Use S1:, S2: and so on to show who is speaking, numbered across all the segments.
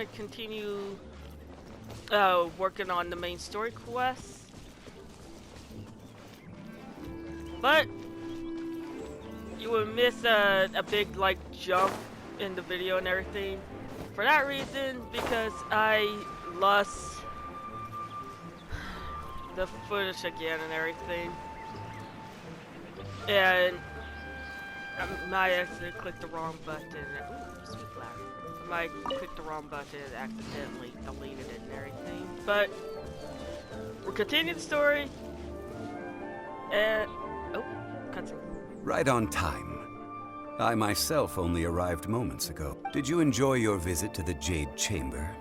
S1: gonna continue working on the main story quests. But you would miss a big like jump in the video and everything. For that reason, because I lost the footage again and everything. And I might accidentally click the wrong button. Ooh, sweet flower. I might click the wrong button and accidentally deleted it and everything. But we're continuing the story. And oh, cutscene.
S2: Right on time. I myself only arrived moments ago. Did you enjoy your visit to the Jade Chamber?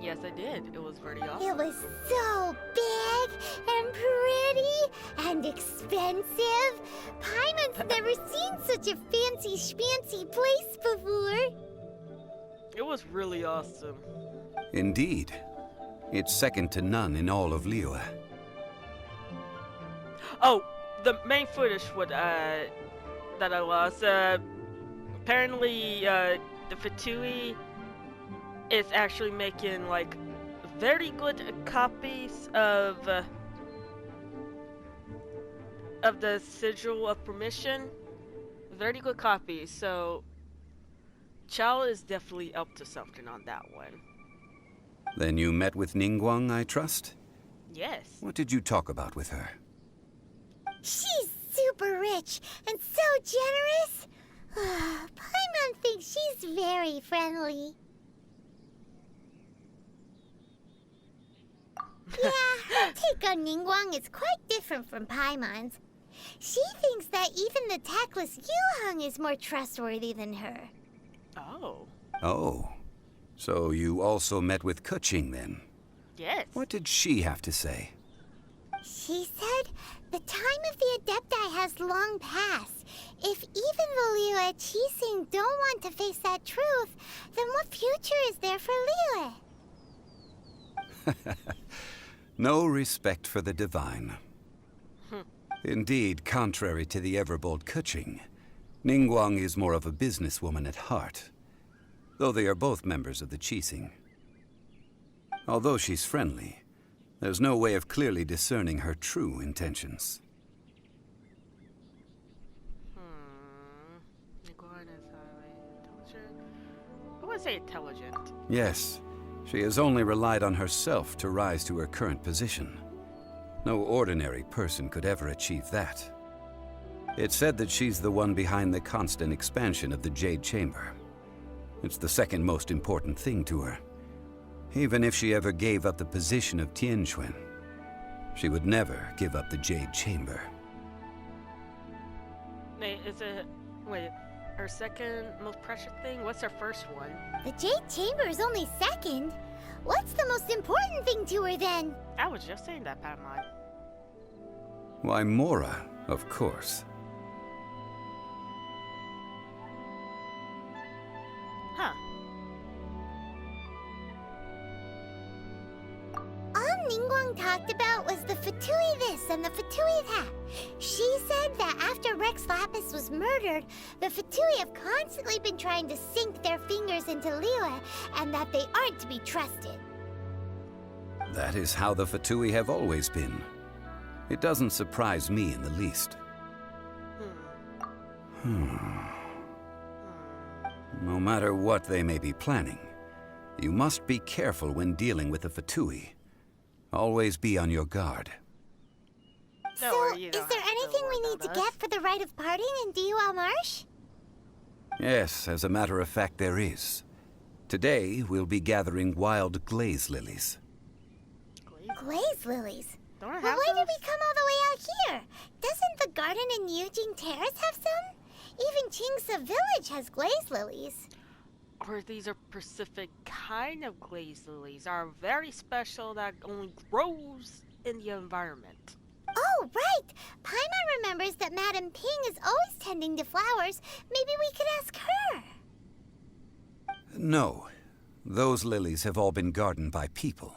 S1: Yes, I did. It was pretty awesome.
S3: It was so big and pretty and expensive. Paimon's never seen such a fancy schmancy place before.
S1: It was really awesome.
S2: Indeed. It's second to none in all of Liyue.
S1: Oh, the main footage would, that I lost. Apparently, the Fatui is actually making like very good copies of the Sigil of Permission. Very good copies. So Chao is definitely up to something on that one.
S2: Then you met with Ningguang, I trust?
S1: Yes.
S2: What did you talk about with her?
S3: She's super rich and so generous. Paimon thinks she's very friendly. Yeah, her take on Ningguang is quite different from Paimon's. She thinks that even the tactless Yuheng is more trustworthy than her.
S1: Oh.
S2: Oh. So you also met with Keqing then?
S1: Yes.
S2: What did she have to say?
S3: She said the time of the Adepti has long passed. If even the Liyue Qixing don't want to face that truth, then what future is there for Liyue?
S2: No respect for the divine. Indeed, contrary to the ever-bold Keqing, Ningguang is more of a businesswoman at heart, though they are both members of the Qixing. Although she's friendly, there's no way of clearly discerning her true intentions.
S1: Ningguang is highly intelligent. I would say intelligent.
S2: Yes, she has only relied on herself to rise to her current position. No ordinary person could ever achieve that. It's said that she's the one behind the constant expansion of the Jade Chamber. It's the second most important thing to her. Even if she ever gave up the position of Tianquan, she would never give up the Jade Chamber.
S1: Wait, her second most precious thing? What's her first one?
S3: The Jade Chamber is only second. What's the most important thing to her then?
S1: I was just saying that, Paimon.
S2: Why, Mora, of course.
S1: Huh.
S3: All Ningguang talked about was the Fatui this and the Fatui that. She said that after Rex Lapis was murdered, the Fatui have constantly been trying to sink their fingers into Liyue, and that they aren't to be trusted.
S2: That is how the Fatui have always been. It doesn't surprise me in the least. No matter what they may be planning, you must be careful when dealing with the Fatui. Always be on your guard.
S3: So, is there anything we need to get for the rite of parting in Diwa Marsh?
S2: Yes, as a matter of fact, there is. Today, we'll be gathering wild glaze lilies.
S3: Glaze lilies?
S1: Don't I have
S3: Well, why did
S1: those?
S3: we come all the way out here? Doesn't the garden in Yujing Terrace have some? Even Qingsa Village has glaze lilies.
S1: Or these are specific kind of glaze lilies are very special that only grows in the environment.
S3: Oh, right! Paimon remembers that Madame Ping is always tending to flowers. Maybe we could ask her.
S2: No. Those lilies have all been gardened by people.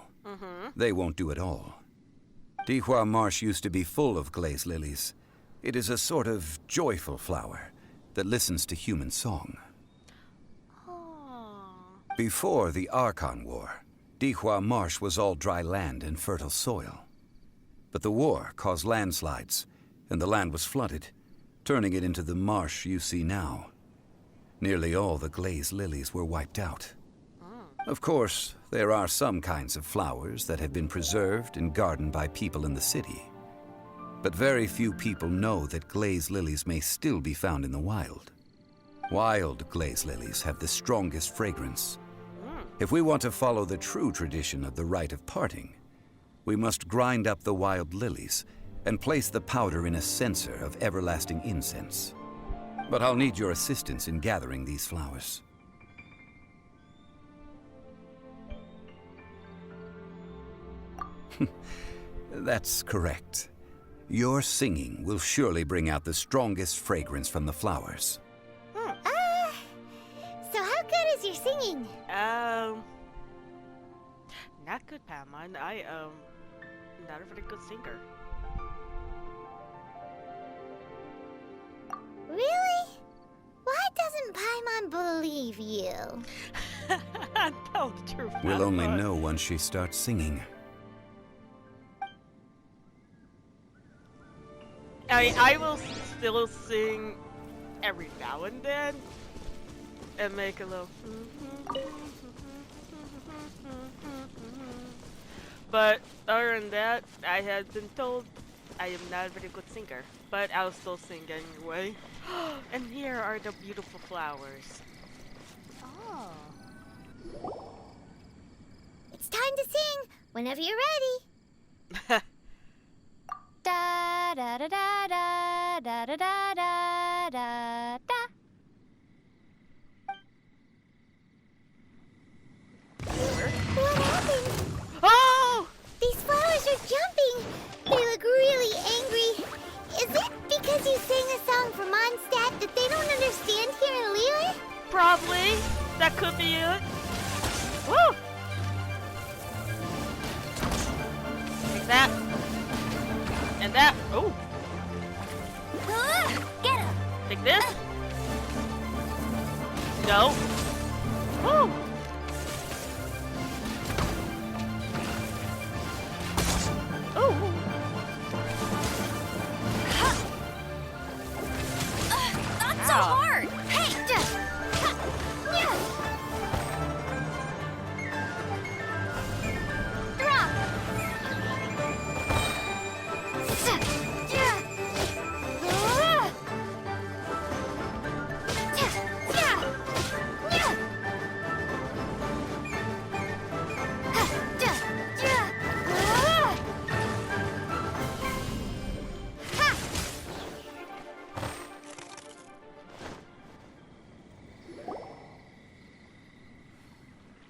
S2: They won't do it all. Dihua Marsh used to be full of glaze lilies. It is a sort of joyful flower that listens to human song.
S1: Oh.
S2: Before the Archon War, Dihua Marsh was all dry land and fertile soil. But the war caused landslides, and the land was flooded, turning it into the marsh you see now. Nearly all the glaze lilies were wiped out. Of course, there are some kinds of flowers that have been preserved and gardened by people in the city. But very few people know that glaze lilies may still be found in the wild. Wild glaze lilies have the strongest fragrance. If we want to follow the true tradition of the rite of parting, we must grind up the wild lilies and place the powder in a censer of everlasting incense. But I'll need your assistance in gathering these flowers. That's correct. Your singing will surely bring out the strongest fragrance from the flowers.
S3: So how good is your singing?
S1: Not good, Paimon. I not a very good singer.
S3: Really? Why doesn't Paimon believe you?
S1: Tell the truth.
S2: We'll only
S1: Paimon.
S2: know once she starts singing.
S1: I will still sing every now and then and make a little. But other than that, I have been told I am not a very good singer. But I'll still sing anyway. And here are the beautiful flowers.
S3: Oh. It's time to sing whenever you're ready. Da da da da da da da da da da da. What happened?
S1: Oh!
S3: These flowers are jumping. They look really angry. Is it because you sang a song for Mondstadt that they don't understand here in Liyue?
S1: Probably. That could be it. Woo! Take that. And that. Oh!
S3: Get him!
S1: Take this. No. Woo! Oh!
S3: Not so hard! Hey!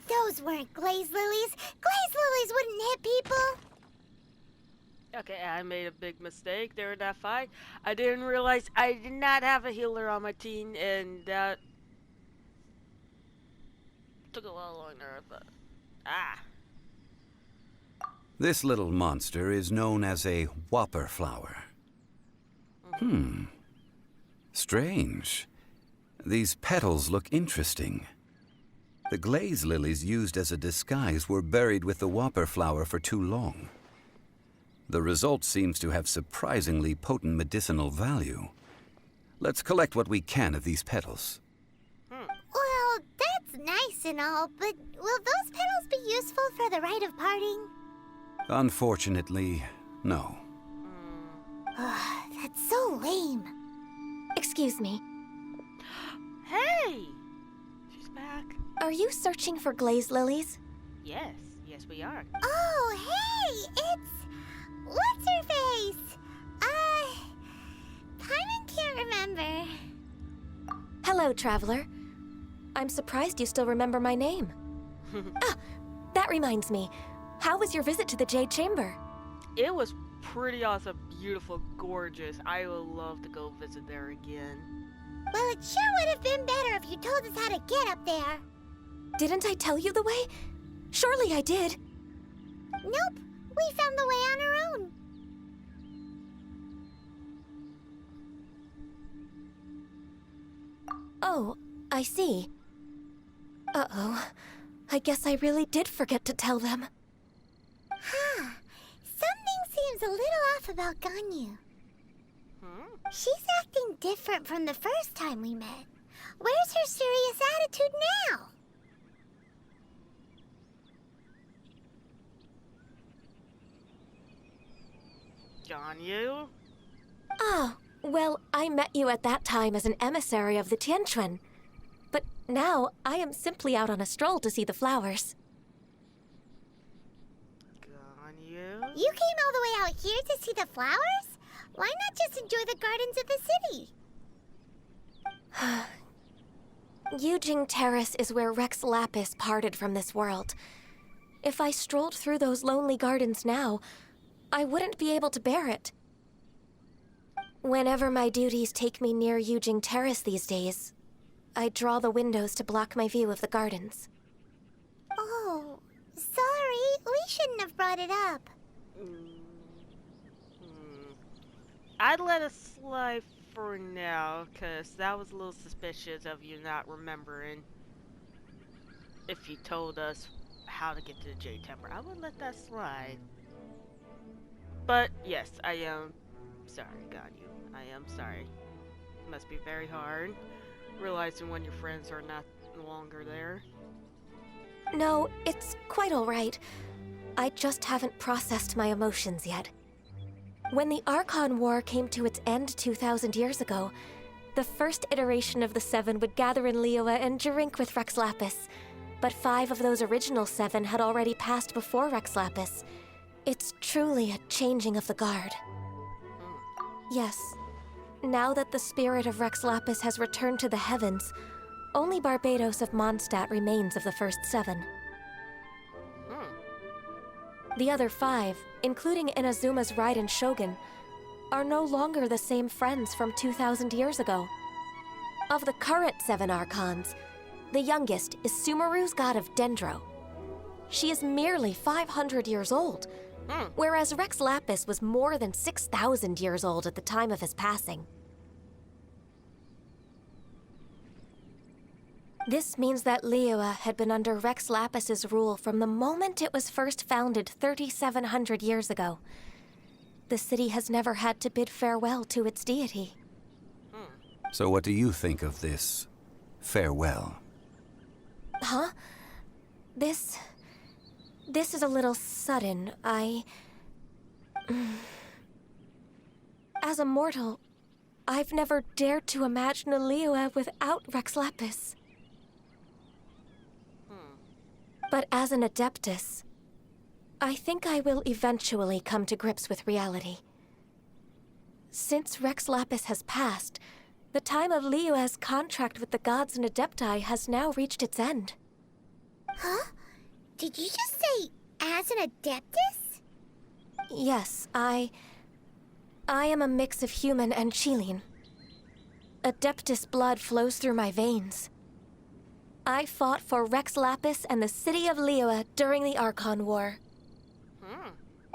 S3: Those weren't glaze lilies. Glaze lilies wouldn't hit people.
S1: Okay, I made a big mistake there in that fight. I didn't realize I did not have a healer on my team, and that took a while longer, but
S2: This little monster is known as a whopper flower. Strange. These petals look interesting. The glaze lilies used as a disguise were buried with the whopper flower for too long. The result seems to have surprisingly potent medicinal value. Let's collect what we can of these petals.
S3: Well, that's nice and all, but will those petals be useful for the rite of parting?
S2: Unfortunately, no.
S3: That's so lame. Excuse me.
S1: Hey! She's back.
S4: Are you searching for glaze lilies?
S1: Yes, we are.
S3: Oh, hey! It's... What's-her-face? Paimon can't remember.
S4: Hello, traveler. I'm surprised you still remember my name. That reminds me. How was your visit to the Jade Chamber?
S1: It was pretty awesome, beautiful, gorgeous. I would love to go visit there again.
S3: Well, it sure would have been better if you told us how to get up there.
S4: Didn't I tell you the way? Surely I did.
S3: Nope, we found the way on our own.
S4: Oh, I see. Uh-oh. I guess I really did forget to tell them.
S3: Huh. Something seems a little off about Ganyu. She's acting different from the first time we met. Where's her serious attitude now?
S1: Ganyu?
S4: Oh, well, I met you at that time as an emissary of the Tianquan. But now, I am simply out on a stroll to see the flowers.
S1: Ganyu?
S3: You came all the way out here to see the flowers? Why not just enjoy the gardens of the city?
S4: Yujing Terrace is where Rex Lapis parted from this world. If I strolled through those lonely gardens now, I wouldn't be able to bear it. Whenever my duties take me near Yujing Terrace these days, I draw the windows to block my view of the gardens.
S3: Oh, sorry. We shouldn't have brought it up.
S1: I'd let it slide for now, because that was a little suspicious of you not remembering if you told us how to get to the Jade Temple. I would let that slide. But, yes, I am sorry, Ganyu. I am sorry. It must be very hard, realizing when your friends are no longer there.
S4: No, it's quite all right. I just haven't processed my emotions yet. When the Archon War came to its end 2,000 years ago, the first iteration of the Seven would gather in Liyue and drink with Rex Lapis. But 5 of those original 7 had already passed before Rex Lapis. It's truly a changing of the guard. Yes. Now that the spirit of Rex Lapis has returned to the heavens, only Barbados of Mondstadt remains of the first 7. The other 5, including Inazuma's Raiden Shogun, are no longer the same friends from 2,000 years ago. Of the current 7 Archons, the youngest is Sumeru's god of Dendro. She is merely 500 years old, whereas Rex Lapis was more than 6,000 years old at the time of his passing. This means that Liyue had been under Rex Lapis's rule from the moment it was first founded 3,700 years ago. The city has never had to bid farewell to its deity.
S2: So what do you think of this farewell?
S4: Huh? This is a little sudden. As a mortal, I've never dared to imagine a Liyue without Rex Lapis. But as an Adeptus, I think I will eventually come to grips with reality. Since Rex Lapis has passed, the time of Liyue's contract with the gods and Adepti has now reached its end.
S3: Huh? Did you just say, as an Adeptus?
S4: Yes, I am a mix of human and Chilean. Adeptus blood flows through my veins. I fought for Rex Lapis and the city of Liyue during the Archon War.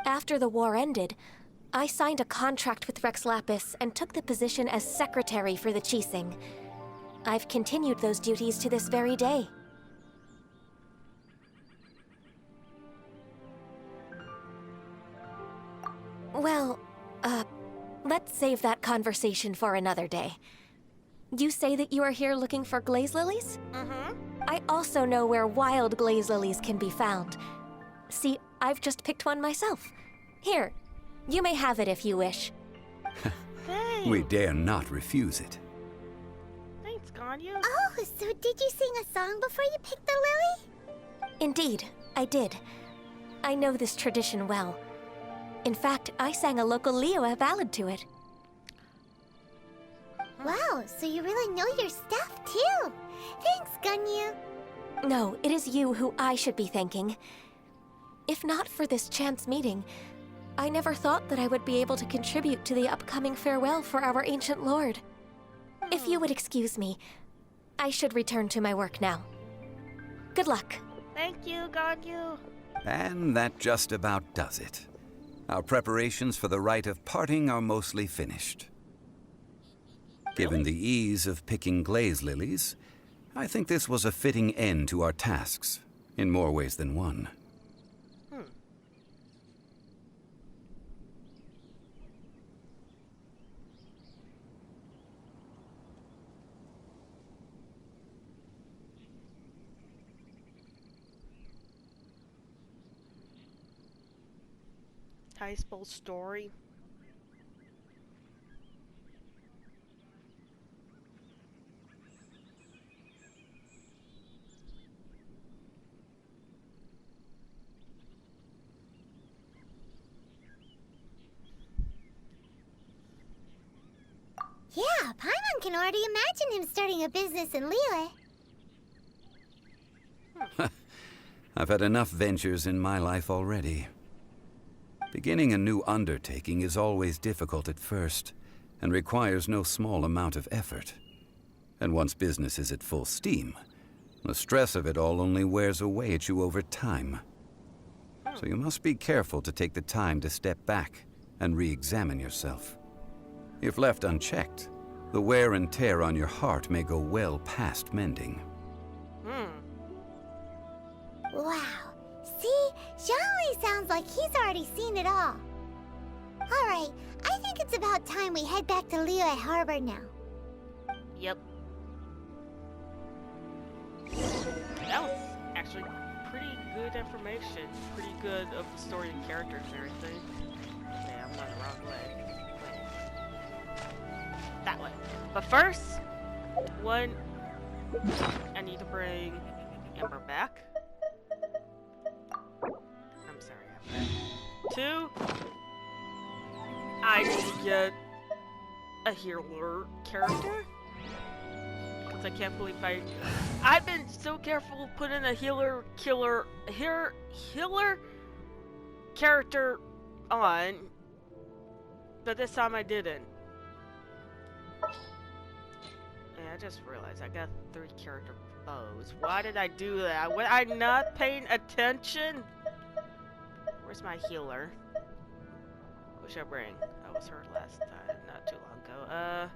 S4: After the war ended, I signed a contract with Rex Lapis and took the position as secretary for the Qixing. I've continued those duties to this very day. Well, let's save that conversation for another day. You say that you are here looking for glaze lilies? I also know where wild glaze lilies can be found. See, I've just picked one myself. Here, you may have it if you wish.
S1: Thanks.
S2: We dare not refuse it.
S1: Thanks, Ganyu.
S3: Oh, so did you sing a song before you picked the lily?
S4: Indeed, I did. I know this tradition well. In fact, I sang a local Liyue ballad to it.
S3: Wow, so you really know your stuff, too. Thanks, Ganyu.
S4: No, it is you who I should be thanking. If not for this chance meeting, I never thought that I would be able to contribute to the upcoming farewell for our ancient lord. If you would excuse me, I should return to my work now. Good luck.
S1: Thank you, Ganyu.
S2: And that just about does it. Our preparations for the rite of parting are mostly finished. Given the ease of picking glaze lilies, I think this was a fitting end to our tasks. in more ways than one.
S1: Tyspel story.
S3: Yeah, Paimon can already imagine him starting a business in Liyue.
S2: I've had enough ventures in my life already. Beginning a new undertaking is always difficult at first, and requires no small amount of effort. And once business is at full steam, the stress of it all only wears away at you over time. So you must be careful to take the time to step back and re-examine yourself. If left unchecked, the wear and tear on your heart may go well past mending.
S3: Wow. See? Zhongli sounds like he's already seen it all. Alright, I think it's about time we head back to Liyue Harbor now.
S1: Yep. That was actually pretty good information. Pretty good of the story and characters and everything. Okay, I'm going the wrong way. That way. But first, one, I need to bring Ember back. I'm sorry, Ember. Two, I need to get a healer character. Because I can't believe I've been so careful putting a healer character on, but this time I didn't. I just realized I got 3 character bows. Why did I do that? Was I not paying attention? Where's my healer? What should I bring? I was hurt last time, not too long ago.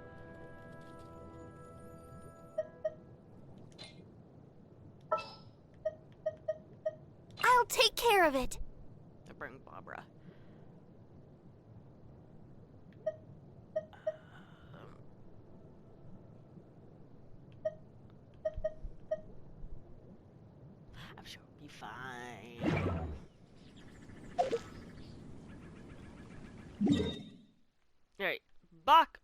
S4: I'll take care of it.
S1: I bring Barbara. I'm sure it'll be fine. Alright, back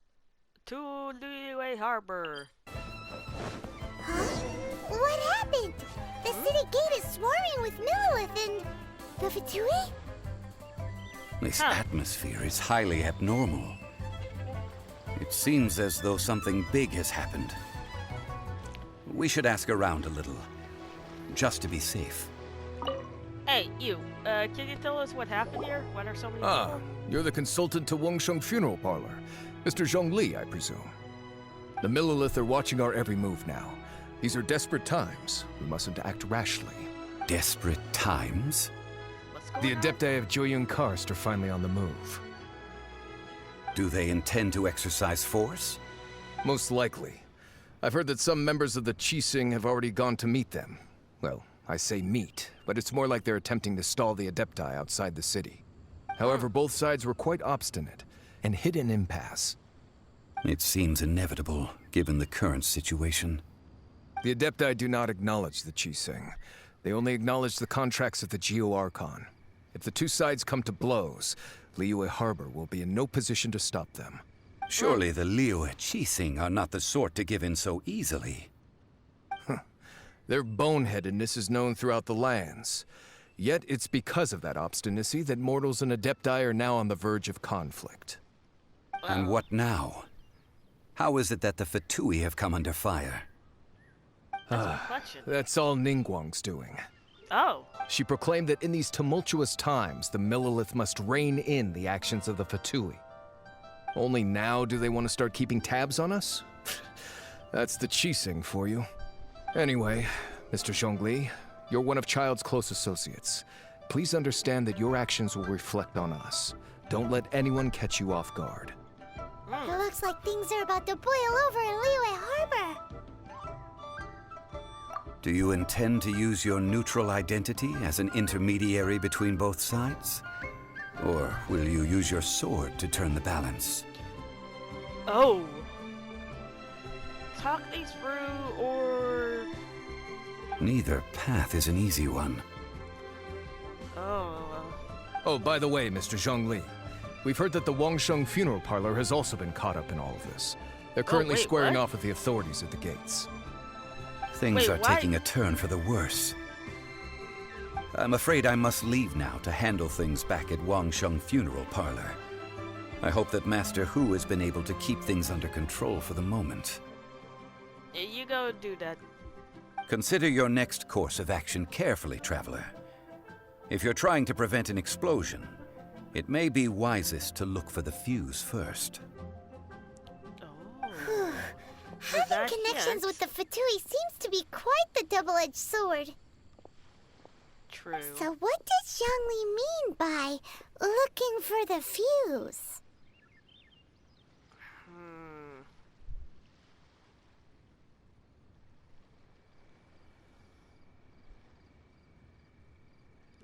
S1: to Liyue Harbor.
S3: Huh? What happened? The city gate is swarming with Millilith and the Fatui?
S2: This atmosphere is highly abnormal. It seems as though something big has happened. We should ask around a little, just to be safe.
S1: Hey, you, can you tell us what happened here? Why are so many
S5: Ah,
S1: people?
S5: you're the consultant to Wengsheng Funeral Parlor. Mr. Zhongli, I presume. The Millilith are watching our every move now. These are desperate times. We mustn't act rashly.
S2: Desperate times?
S1: What's going
S5: The
S1: on?
S5: Adepti of Joyun Karst are finally on the move.
S2: Do they intend to exercise force?
S5: Most likely. I've heard that some members of the Qixing have already gone to meet them. Well, I say meet, but it's more like they're attempting to stall the Adepti outside the city. However, both sides were quite obstinate and hit an impasse.
S2: It seems inevitable, given the current situation.
S5: The Adepti do not acknowledge the Qixing. They only acknowledge the contracts of the Geo-Archon. If the two sides come to blows, Liyue Harbor will be in no position to stop them.
S2: Surely the Liyue Qixing are not the sort to give in so easily.
S5: Their boneheadedness is known throughout the lands. Yet it's because of that obstinacy that mortals and Adepti are now on the verge of conflict.
S2: And what now? How is it that the Fatui have come under fire?
S1: That's a question.
S5: That's all Ningguang's doing.
S1: Oh,
S5: She proclaimed that in these tumultuous times, the Millilith must rein in the actions of the Fatui. Only now do they want to start keeping tabs on us? That's the Qixing for you. Anyway, Mr. Zhongli, you're one of Child's close associates. Please understand that your actions will reflect on us. Don't let anyone catch you off guard.
S3: It looks like things are about to boil over in Liyue Harbor.
S2: Do you intend to use your neutral identity as an intermediary between both sides? Or will you use your sword to turn the balance?
S1: Oh. Talk these through, or...
S2: Neither path is an easy one.
S1: Oh.
S5: Oh, by the way, Mr. Zhongli, we've heard that the Wangsheng funeral parlor has also been caught up in all of this. They're currently
S1: wait,
S5: squaring
S1: what?
S5: off with the authorities at the gates.
S2: Things
S1: Wait,
S2: are
S1: why?
S2: taking a turn for the worse. I'm afraid I must leave now to handle things back at Wangsheng Funeral Parlor. I hope that Master Hu has been able to keep things under control for the moment.
S1: You go do that.
S2: Consider your next course of action carefully, Traveler. If you're trying to prevent an explosion, it may be wisest to look for the fuse first.
S1: Oh.
S3: Having
S1: that
S3: connections
S1: it?
S3: with the Fatui seems to be quite the double-edged sword.
S1: True.
S3: So what does Zhongli mean by looking for the fuse?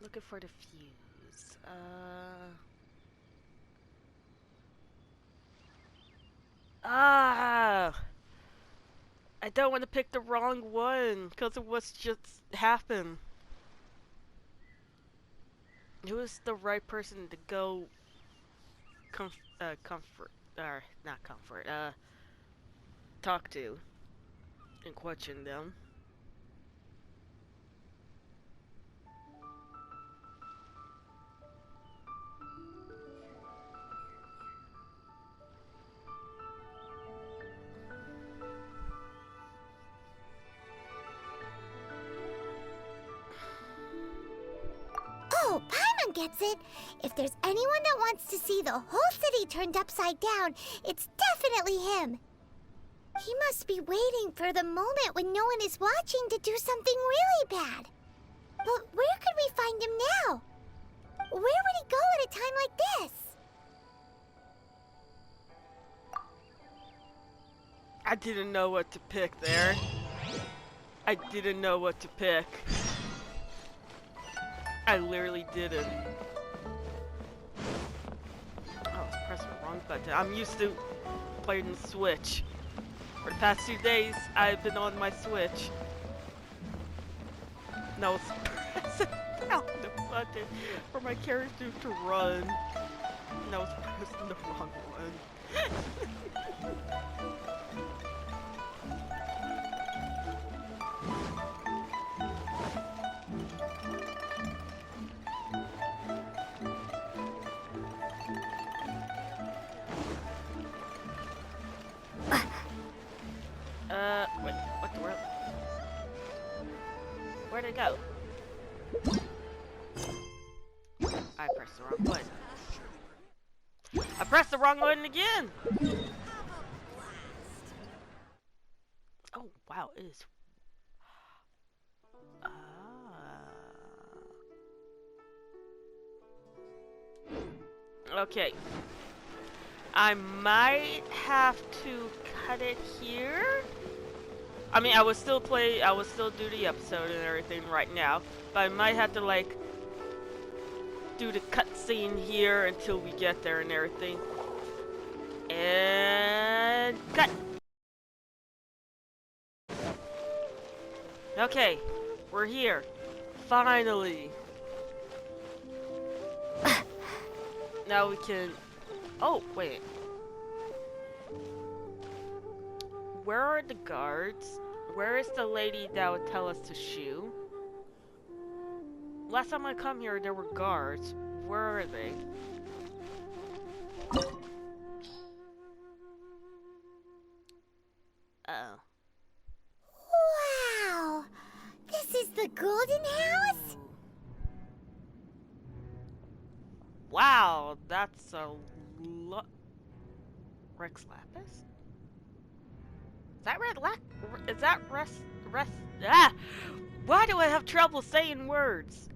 S1: Looking for the fuse. I don't want to pick the wrong one because of what's just happened. Who is the right person to go talk to and question them?
S3: Oh, Paimon gets it. If there's anyone that wants to see the whole city turned upside down, it's definitely him. He must be waiting for the moment when no one is watching to do something really bad. But where could we find him now? Where would he go at a time like this?
S1: I didn't know what to pick there. I didn't know what to pick. I literally didn't. Oh, I was pressing the wrong button. I'm used to playing the Switch. For the past 2 days, I've been on my Switch. And I was pressing down the button for my character to run. And I was pressing the wrong one. Wait, what the world? Where'd it go? I pressed the wrong button. I pressed the wrong button again! Oh, wow, it is... Okay. I might have to cut it here. I mean, I would still do the episode and everything right now, but I might have to, like, do the cutscene here until we get there and everything. And cut! Okay, we're here. Finally! Now we can... Oh, wait. Where are the guards? Where is the lady that would tell us to shoo? Last time I come here, there were guards. Where are they? Uh-oh.
S3: Wow! This is the Golden House?
S1: Wow, that's a lot. Rex Lapis? Is that is that Why do I have trouble saying words?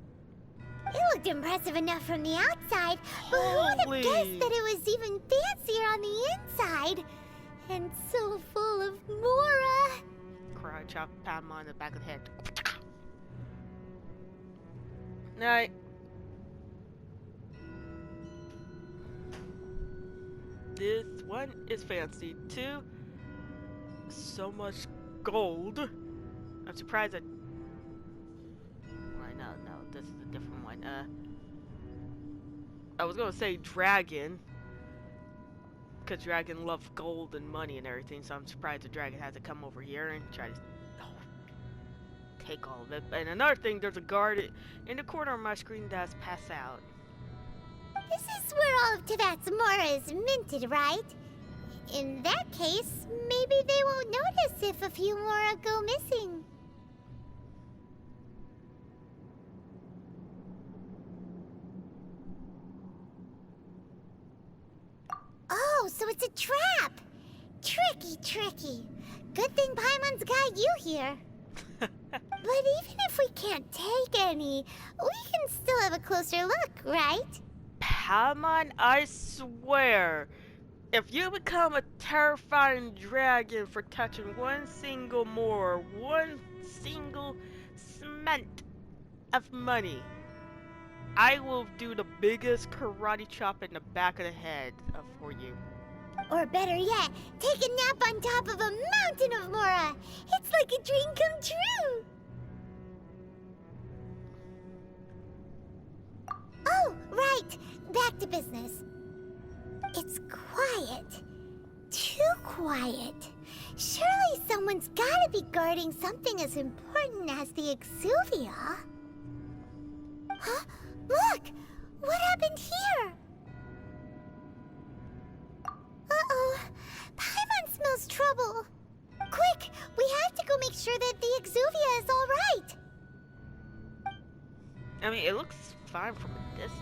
S3: It looked impressive enough from the outside, but who would have guessed that it was even fancier on the inside? And so full of Mora.
S1: Crotch. chop Paimon in the back of the head. Alright. This one is fancy. 2, so much gold. I'm surprised that... No, this is a different one. I was gonna say dragon. Because dragon love gold and money and everything, so I'm surprised the dragon has to come over here and try to take all of it. And another thing, there's a guard in the corner of my screen that's passed out.
S3: This is where all of Teyvat's Mora is minted, right? In that case, maybe they won't notice if a few Mora go missing. Oh, so it's a trap! Tricky. Good thing Paimon's got you here. But even if we can't take any, we can still have a closer look, right?
S1: Paimon, I swear, if you become a terrifying dragon for touching one single more, one single cent of money, I will do the biggest karate chop in the back of the head for you.
S3: Or better yet, take a nap on top of a mountain of Mora. It's like a dream come true. Oh, right. Back to business. It's quiet. Too quiet. Surely someone's gotta be guarding something as important as the Exuvia. Huh? Look! What happened here? Uh-oh. Paimon smells trouble. Quick! We have to go make sure that the Exuvia is all right.
S1: I mean, it looks fine from a distance.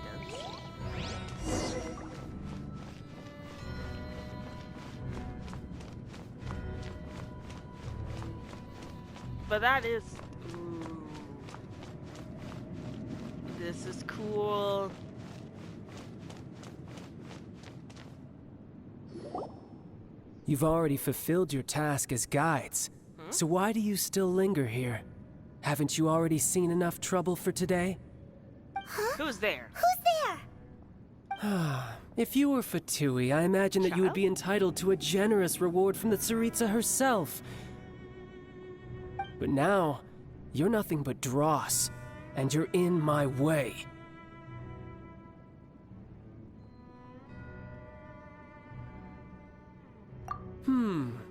S1: But that is... Ooh. This is cool.
S6: You've already fulfilled your task as guides, so why do you still linger here? Haven't you already seen enough trouble for today?
S3: Huh?
S1: Who's there?
S3: Who's there?
S6: If you were Fatui, I imagine that you would
S1: Child?
S6: be entitled to a generous reward from the Tsaritsa herself. But now, you're nothing but dross, and you're in my way.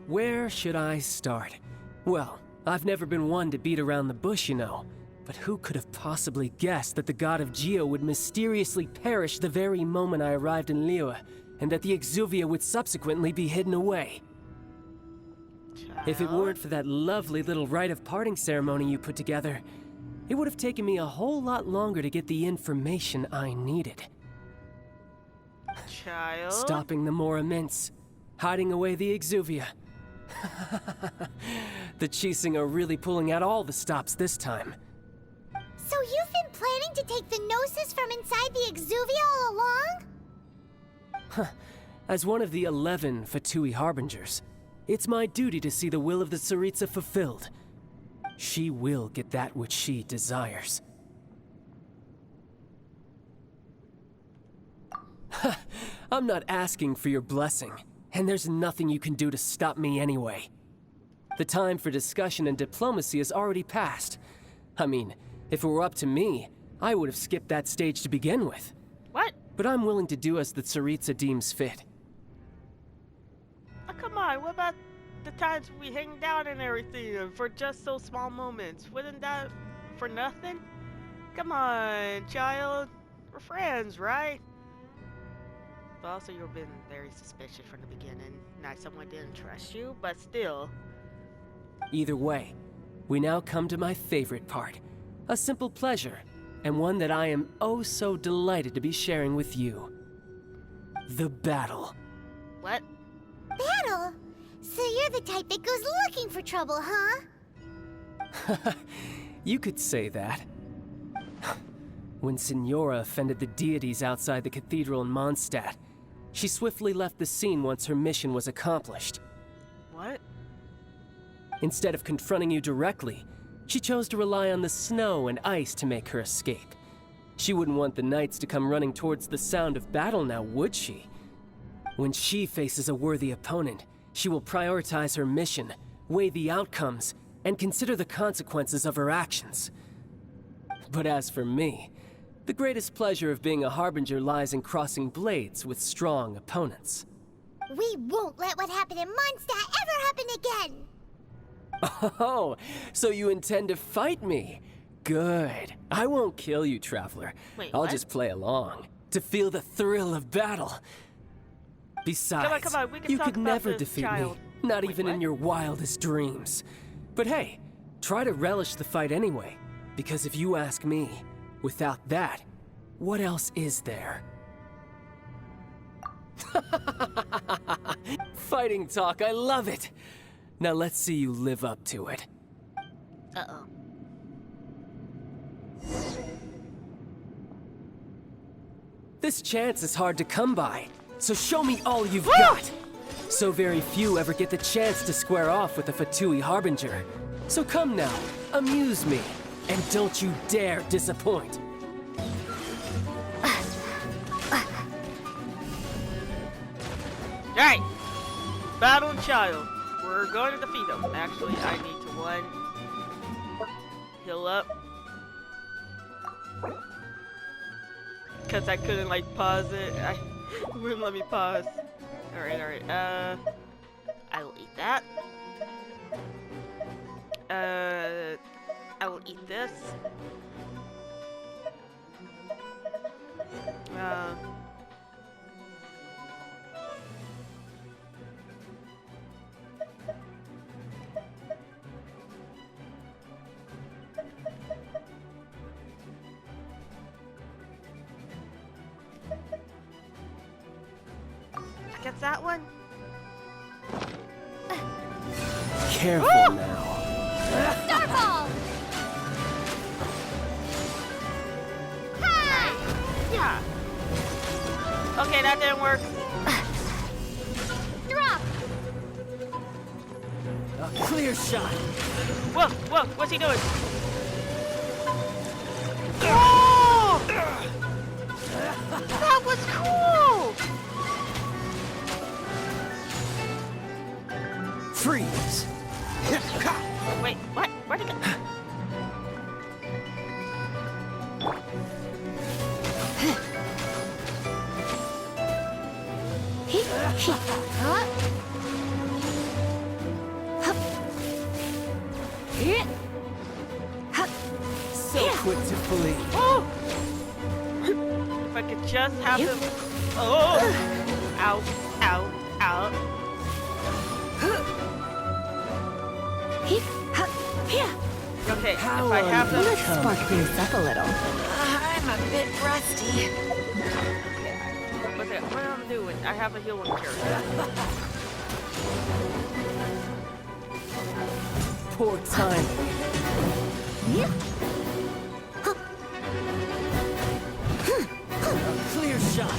S6: Where should I start? Well, I've never been one to beat around the bush, you know. But who could have possibly guessed that the god of Geo would mysteriously perish the very moment I arrived in Liyue, and that the Exuvia would subsequently be hidden away? If it weren't for that lovely little rite of parting ceremony you put together, it would have taken me a whole lot longer to get the information I needed.
S1: Child?
S6: Stopping the Mora Mints, hiding away the Exuvia. The Chising are really pulling out all the stops this time.
S3: So you've been planning to take the Gnosis from inside the Exuvia all along?
S6: As one of the 11 Fatui Harbingers, it's my duty to see the will of the Tsaritsa fulfilled. She will get that which she desires. I'm not asking for your blessing, and there's nothing you can do to stop me anyway. The time for discussion and diplomacy has already passed. I mean, if it were up to me, I would have skipped that stage to begin with.
S1: What?
S6: But I'm willing to do as the Tsaritsa deems fit.
S1: Oh, come on, what about the times we hanged out and everything for just those small moments? Wasn't that for nothing? Come on, child. We're friends, right? But also, you've been very suspicious from the beginning. Not someone didn't trust you, but still.
S6: Either way, we now come to my favorite part. A simple pleasure, and one that I am oh so delighted to be sharing with you. The battle.
S1: What?
S3: Battle? So you're the type that goes looking for trouble, huh?
S6: You could say that. When Signora offended the deities outside the cathedral in Mondstadt, she swiftly left the scene once her mission was accomplished.
S1: What?
S6: Instead of confronting you directly, she chose to rely on the snow and ice to make her escape. She wouldn't want the knights to come running towards the sound of battle now, would she? When she faces a worthy opponent, she will prioritize her mission, weigh the outcomes, and consider the consequences of her actions. But as for me, the greatest pleasure of being a harbinger lies in crossing blades with strong opponents.
S3: We won't let what happened in Mondstadt ever happen again!
S6: Oh, so you intend to fight me? Good. I won't kill you, Traveler.
S1: Wait,
S6: I'll
S1: what?
S6: just play along, to feel the thrill of battle. Besides,
S1: Come on, we can
S6: you
S1: talk
S6: could
S1: about
S6: never
S1: this
S6: defeat
S1: child.
S6: me, not
S1: Wait,
S6: even
S1: what?
S6: in your wildest dreams. But hey, try to relish the fight anyway, because if you ask me, without that, what else is there? Fighting talk, I love it! Now let's see you live up to it.
S1: Uh-oh.
S6: This chance is hard to come by, so show me all you've got! So very few ever get the chance to square off with a Fatui Harbinger. So come now, amuse me, and don't you dare disappoint.
S1: Alright! Battle and Child. We're going to defeat him. Actually, I need to one. Heal up. Because I couldn't, like, pause it. It wouldn't let me pause. Alright, alright. I will eat that. I will eat this. I guess that one.
S6: Careful now.
S3: Starball! Ha!
S1: Yeah. Okay, that didn't work.
S3: Drop!
S6: A clear shot.
S1: Whoa, whoa, what's he doing? Oh! That was cool!
S6: Freeze.
S1: Wait, what? Where'd he go?
S6: So quick to flee.
S1: Oh! If I could just have him. Oh! Ow, ow, ow. Okay,
S6: How
S1: if I have them.
S6: unbecoming.
S7: Spark things up a little.
S4: I'm a bit rusty.
S1: What am I doing? I have a healing character.
S6: Poor time. A clear shot.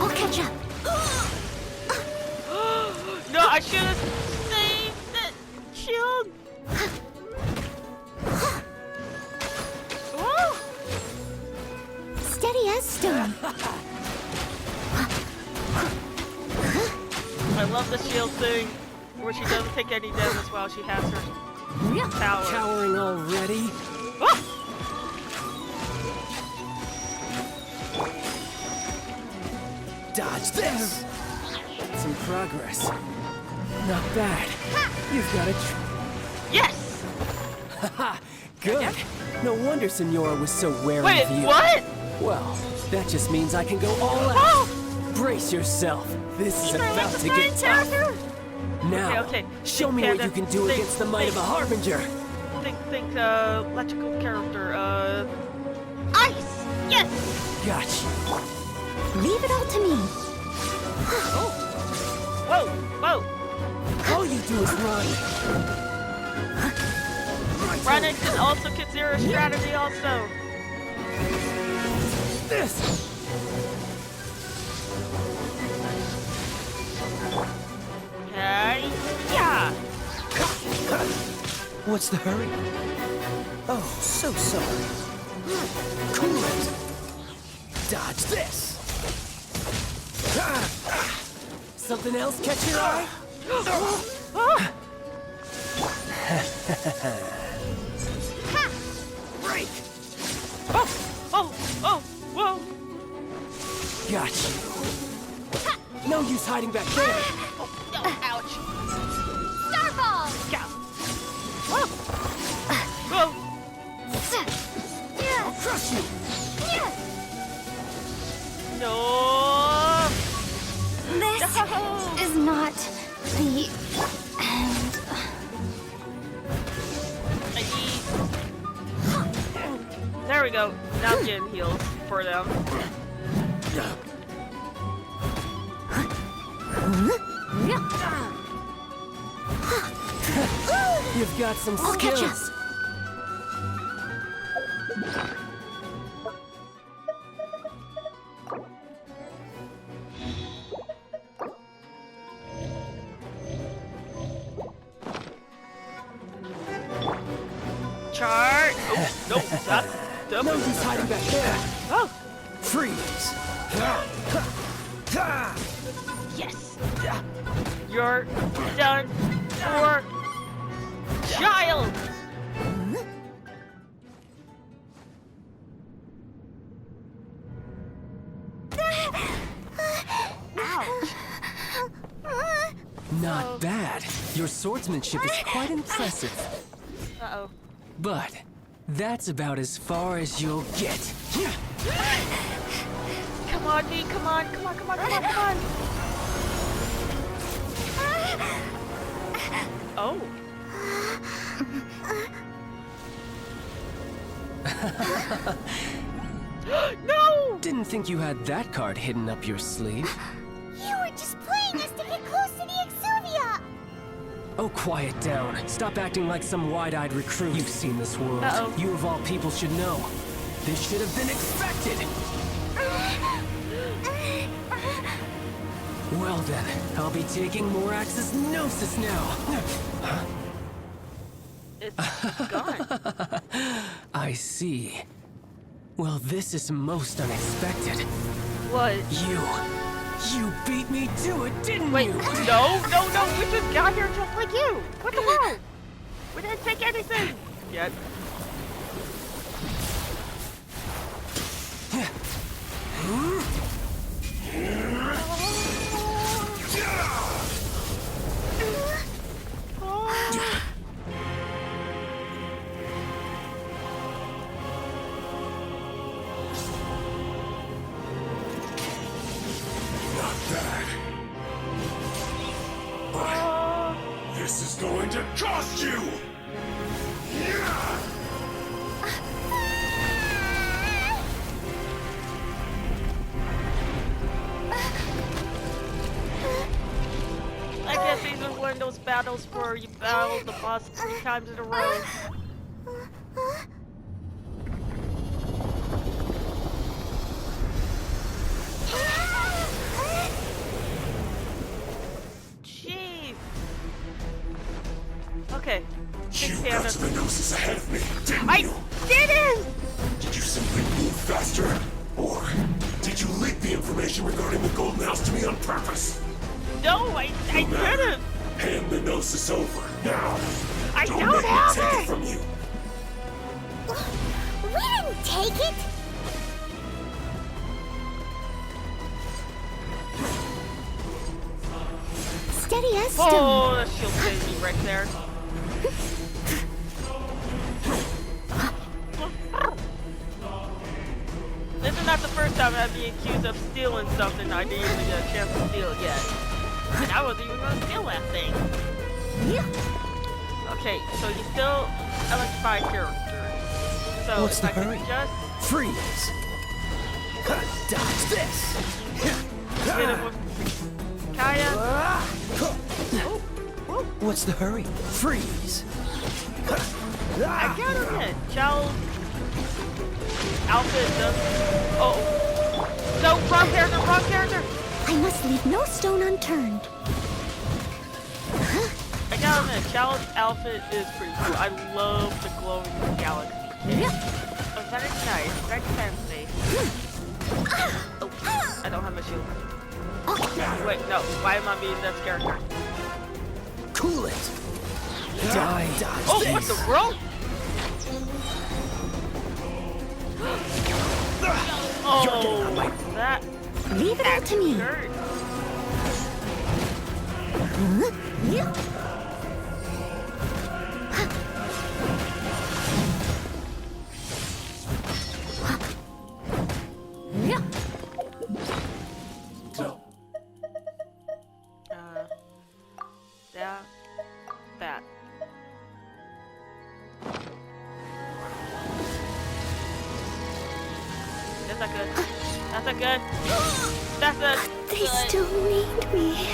S3: I'll catch up.
S1: No, I should have saved the shield. Oh!
S3: Steady as stone.
S1: I love the shield thing, where she doesn't take any damage while she has her power.
S6: Cowering already?
S1: Ah!
S6: Dodge this. Some progress. Not bad. You've got it.
S1: Yes!
S6: Haha, good. No wonder Senora was so wary
S1: Wait,
S6: of you.
S1: what?
S6: Well, that just means I can go all out.
S1: Oh!
S6: Brace yourself. This is
S1: Can I
S6: about
S1: make
S6: to
S1: a
S6: get tough.
S1: character?
S6: Now,
S1: Okay,
S6: show me
S1: Think
S6: what you can
S1: panda,
S6: do
S1: think,
S6: against the might of a
S1: think.
S6: harbinger.
S1: Think, electrical character, ice! Yes!
S6: Gotcha.
S3: Leave it all to me.
S1: Whoa, whoa!
S6: All you do is run.
S1: Running can also consider a strategy also.
S6: This.
S1: Okay, yeah!
S7: What's the hurry? Oh, so sorry. Cool it! Dodge this!
S6: Something else catch your eye?
S7: Break!
S1: Oh, whoa!
S6: Gotcha. No use hiding back there.
S1: Oh, ouch!
S3: Starball!
S1: Go! Whoa!
S7: I'll crush you!
S1: No!
S3: This
S1: No!
S3: is not the end.
S1: There we go. Now I'm getting heals for them.
S6: You've got some
S3: I'll catch
S6: skills.
S1: Chart! Oh, nope, that's
S6: No use hiding back there.
S1: Oh,
S7: Freeze!
S1: yes! You're done for child!
S6: Not bad. Your swordsmanship is quite impressive.
S1: Uh-oh.
S6: But that's about as far as you'll get.
S1: Come on, me, come on. Oh. No!
S6: Didn't think you had that card hidden up your sleeve.
S3: You were just playing us to get close to the Exuvia!
S6: Oh, quiet down. Stop acting like some wide-eyed recruit. You've seen this world.
S1: Uh-oh.
S6: You of all people should know. This should have been expected. Well then, I'll be taking Morax's Gnosis now.
S1: It's gone.
S6: I see. Well, this is most unexpected.
S1: What?
S6: You beat me to it, didn't
S1: Wait,
S6: you?
S1: no, we just got here just like you. What the hell? We didn't take anything yet.
S8: Not bad. But this is going to cost you!
S1: I guess these are one of those battles where you battle the boss 3 times in a row. Jeez. Okay.
S8: You
S1: Big
S8: got
S1: panda.
S8: to the Gnosis ahead of me, didn't
S1: I
S8: you?
S1: didn't!
S8: Did you simply move faster? Or did you leak the information regarding the Golden House to me on purpose?
S1: No, I didn't!
S8: Hand the Gnosis over, now!
S1: I
S8: Don't
S1: don't
S8: make me
S1: have
S8: take
S1: it!
S8: it from you!
S3: We didn't take it! Steady as stone.
S1: Oh, that shield saved me right there. This is not the first time I've been accused of stealing something I didn't even get a chance to steal yet. And I wasn't even gonna steal that thing. Okay, so you still electrify character. So
S7: What's
S1: if
S7: the
S1: I could
S7: hurry?
S1: just
S7: Freeze! Dodge this!
S1: hit him with Kaya.
S7: What's the hurry? Freeze!
S1: I gotta admit, Chow's outfit does. Oh. No, wrong character!
S3: I must leave no stone unturned.
S1: I gotta gotta admit, Chalice's outfit is pretty cool. I love the glowing galaxy cape. Oh, very nice, very fancy. Oh, I don't have my shield. Wait, no. Why am I being this character?
S7: Cool it. Dodge
S1: Oh,
S7: this.
S1: what the world? Oh, that
S3: Leave it all to me.
S1: hurt.
S3: Yeah. Yeah.
S1: That. That's not good. That's not good. That's not
S3: They
S1: good.
S3: still need me.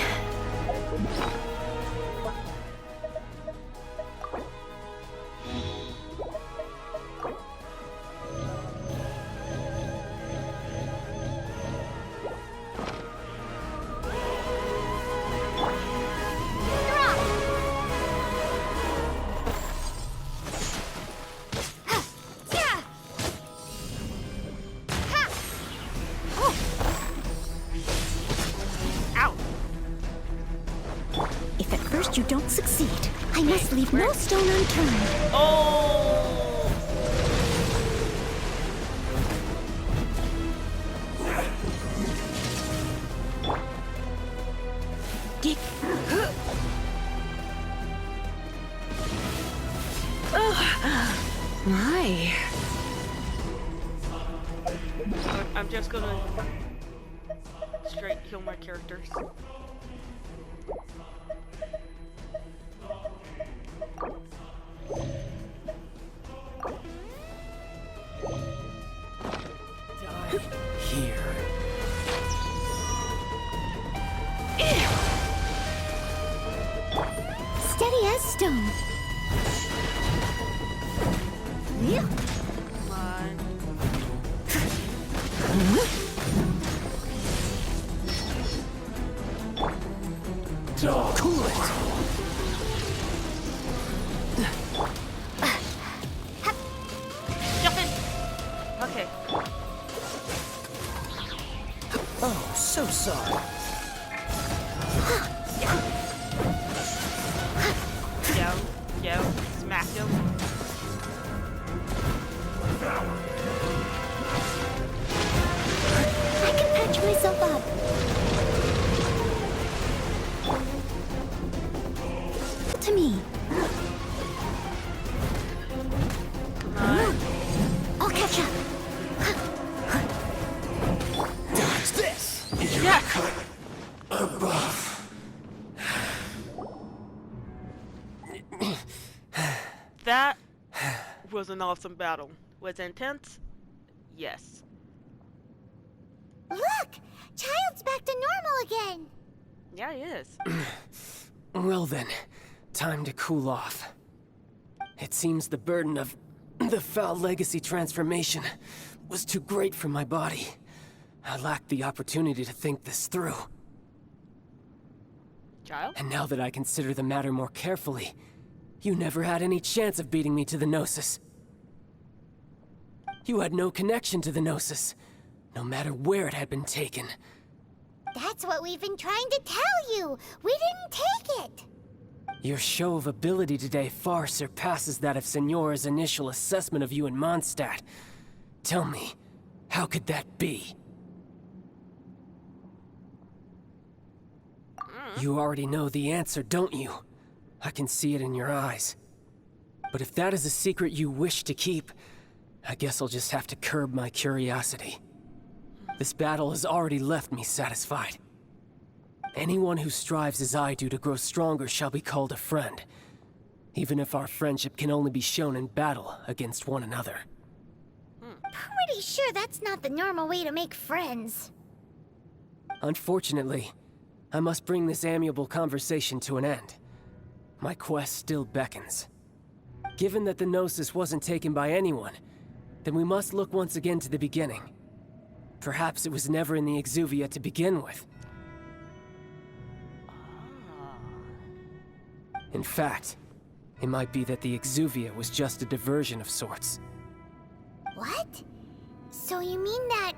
S1: Ow.
S3: If at first you don't succeed, I must leave no stone unturned.
S1: Oh.
S3: Dick. My.
S1: I'm just gonna straight kill my characters.
S6: Here.
S3: Steady as stone. Yeah.
S1: Come on.
S7: Cool it.
S1: Jump in. Okay.
S7: Oh, so sorry.
S1: Yo. Smack him.
S3: I can patch myself up. To me. I'll catch up.
S7: Dodge this.
S1: Yeah. That was an awesome battle. Was it intense? Yes.
S3: Look! Child's back to normal again.
S1: Yeah, he is.
S6: Well then, time to cool off. It seems the burden of the foul legacy transformation was too great for my body. I lacked the opportunity to think this through.
S1: Child?
S6: And now that I consider the matter more carefully, you never had any chance of beating me to the Gnosis. You had no connection to the Gnosis, no matter where it had been taken.
S3: That's what we've been trying to tell you. We didn't take it.
S6: Your show of ability today far surpasses that of Signora's initial assessment of you in Mondstadt. Tell me, how could that be? You already know the answer, don't you? I can see it in your eyes. But if that is a secret you wish to keep, I guess I'll just have to curb my curiosity. This battle has already left me satisfied. Anyone who strives as I do to grow stronger shall be called a friend, even if our friendship can only be shown in battle against one another.
S3: Pretty sure that's not the normal way to make friends.
S6: Unfortunately, I must bring this amiable conversation to an end. My quest still beckons. Given that the Gnosis wasn't taken by anyone, then we must look once again to the beginning. Perhaps it was never in the Exuvia to begin with. In fact, it might be that the Exuvia was just a diversion of sorts.
S3: What? So you mean that...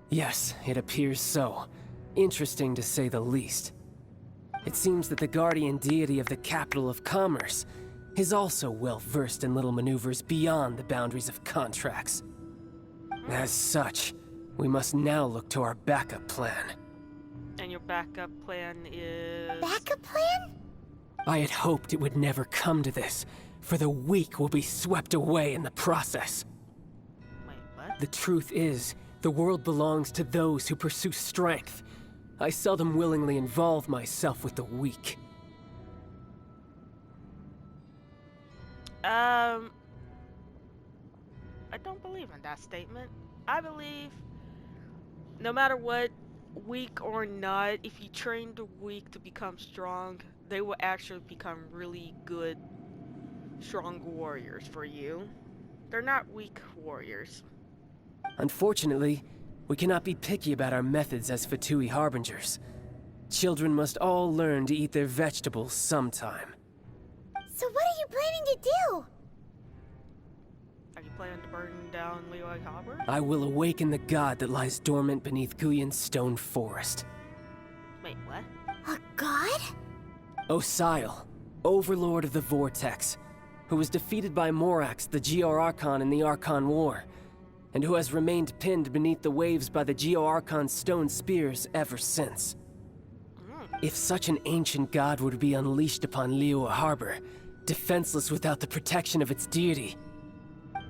S6: Yes, it appears so. Interesting to say the least. It seems that the guardian deity of the capital of commerce is also well versed in little maneuvers beyond the boundaries of contracts. As such, we must now look to our backup plan.
S1: And your backup plan is...
S3: Backup plan?
S6: I had hoped it would never come to this, for the weak will be swept away in the process.
S1: Wait, what?
S6: The truth is, the world belongs to those who pursue strength. I seldom willingly involve myself with the weak.
S1: I don't believe in that statement. I believe no matter what, weak or not, if you train the weak to become strong, they will actually become really good, strong warriors for you. They're not weak warriors.
S6: Unfortunately, we cannot be picky about our methods as Fatui Harbingers. Children must all learn to eat their vegetables sometime.
S3: So what are you planning to do?
S1: Are you planning to burn down Leroy Harbor?
S6: I will awaken the god that lies dormant beneath Guyon's stone forest.
S1: Wait, what?
S3: A god?
S6: Osial, overlord of the Vortex, who was defeated by Morax, the Geo-Archon in the Archon War, and who has remained pinned beneath the waves by the Geo-Archon's stone spears ever since. If such an ancient god were to be unleashed upon Liyue Harbor, defenseless without the protection of its deity,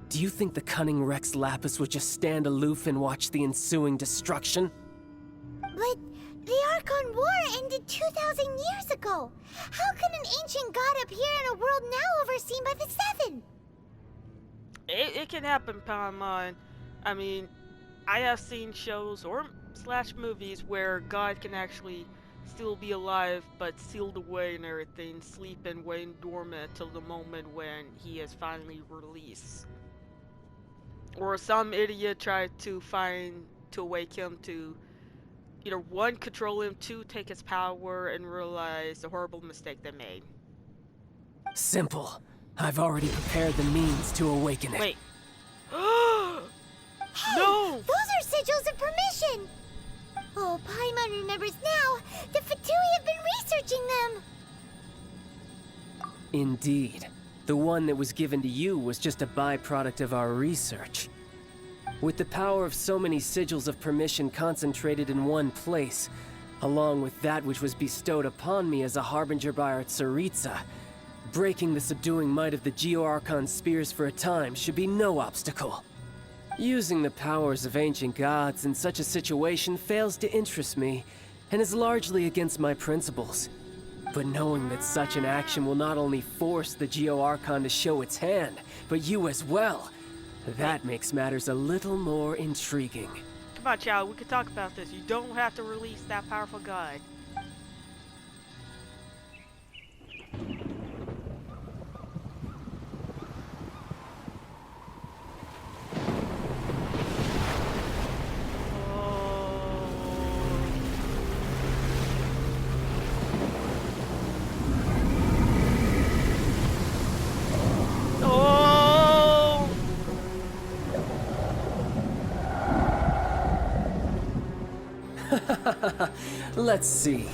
S6: do you think the cunning Rex Lapis would just stand aloof and watch the ensuing destruction?
S3: But the Archon War ended 2,000 years ago. How can an ancient god appear in a world now overseen by the Seven?
S1: It can happen, Paimon. I mean, I have seen shows or / movies where God can actually still be alive, but sealed away and everything, sleeping, waiting dormant till the moment when he is finally released. Or some idiot tried to awake him to either 1, control him, 2, take his power, and realize the horrible mistake they made.
S6: Simple. I've already prepared the means to awaken it.
S1: Wait.
S3: Hey,
S1: No!
S3: those are sigils of permission! Oh, Paimon remembers now. The Fatui have been researching them.
S6: Indeed. The one that was given to you was just a byproduct of our research. With the power of so many sigils of permission concentrated in one place, along with that which was bestowed upon me as a harbinger by our Tsaritsa, breaking the subduing might of the Geo-Archon spears for a time should be no obstacle. Using the powers of ancient gods in such a situation fails to interest me, and is largely against my principles. But knowing that such an action will not only force the Geo-Archon to show its hand, but you as well, that makes matters a little more intriguing.
S1: Come on, child, we can talk about this. You don't have to release that powerful god.
S6: Let's see.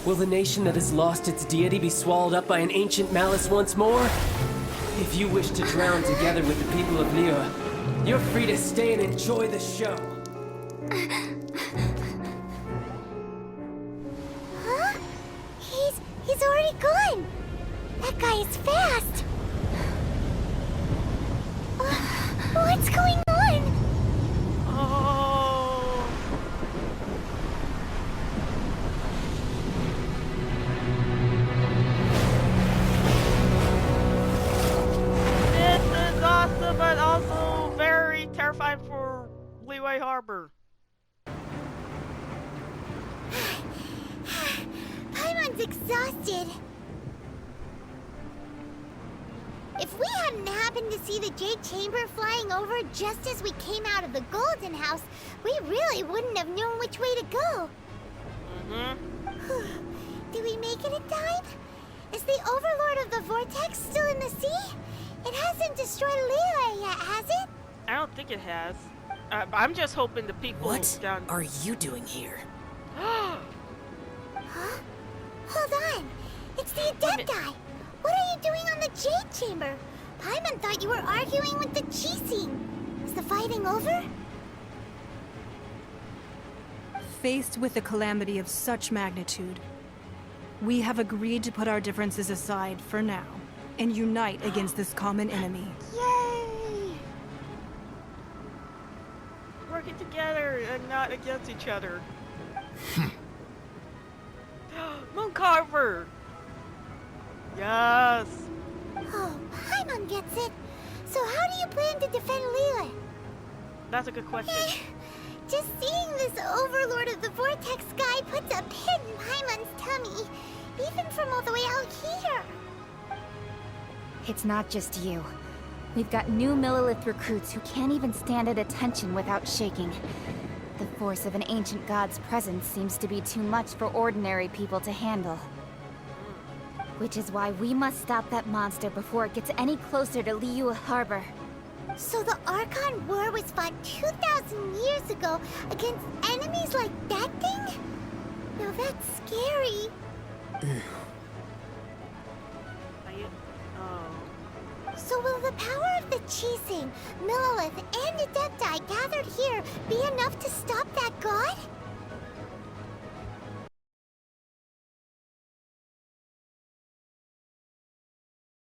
S6: Will the nation that has lost its deity be swallowed up by an ancient malice once more? If you wish to drown together with the people of Liyue, you're free to stay and enjoy the show.
S3: Huh? He's already gone. That guy is fast. What's going on?
S1: Oh! This is awesome, but also very terrifying for Liyue Harbor.
S3: Paimon's exhausted. If we hadn't happened happened to see the Jade Chamber flying over just as we came out of the Golden House, we really wouldn't have known which way to go. Did we make it in time? Is the Overlord of the Vortex still in the sea? It hasn't destroyed Liyue yet, has it?
S1: I don't think it has. I'm just hoping the people
S7: What
S1: down.
S7: are you doing here?
S3: Huh? Hold on. It's the Adepti. What are you doing on the Jade Chamber? Paimon thought you were arguing with the Chising. Is the fighting over?
S9: Faced with a calamity of such magnitude, we have agreed to put our differences aside for now and unite against this common enemy.
S1: Yay! Working together and not against each other. Moon Carver! Yes!
S3: Oh, Paimon gets it. So how do you plan to defend Liyue?
S1: That's a good question.
S3: Just seeing this Overlord of the Vortex guy puts a pit in Paimon's tummy, even from all the way out here.
S10: It's not just you. We've got new Millilith recruits who can't even stand at attention without shaking. The force of an ancient god's presence seems to be too much for ordinary people to handle. Which is why we must stop that monster before it gets any closer to Liyue Harbor.
S3: So the Archon War was fought 2,000 years ago against enemies like that thing? Now that's scary. So will the power of the Chising, Millilith, and Adepti gathered here be enough to stop that god?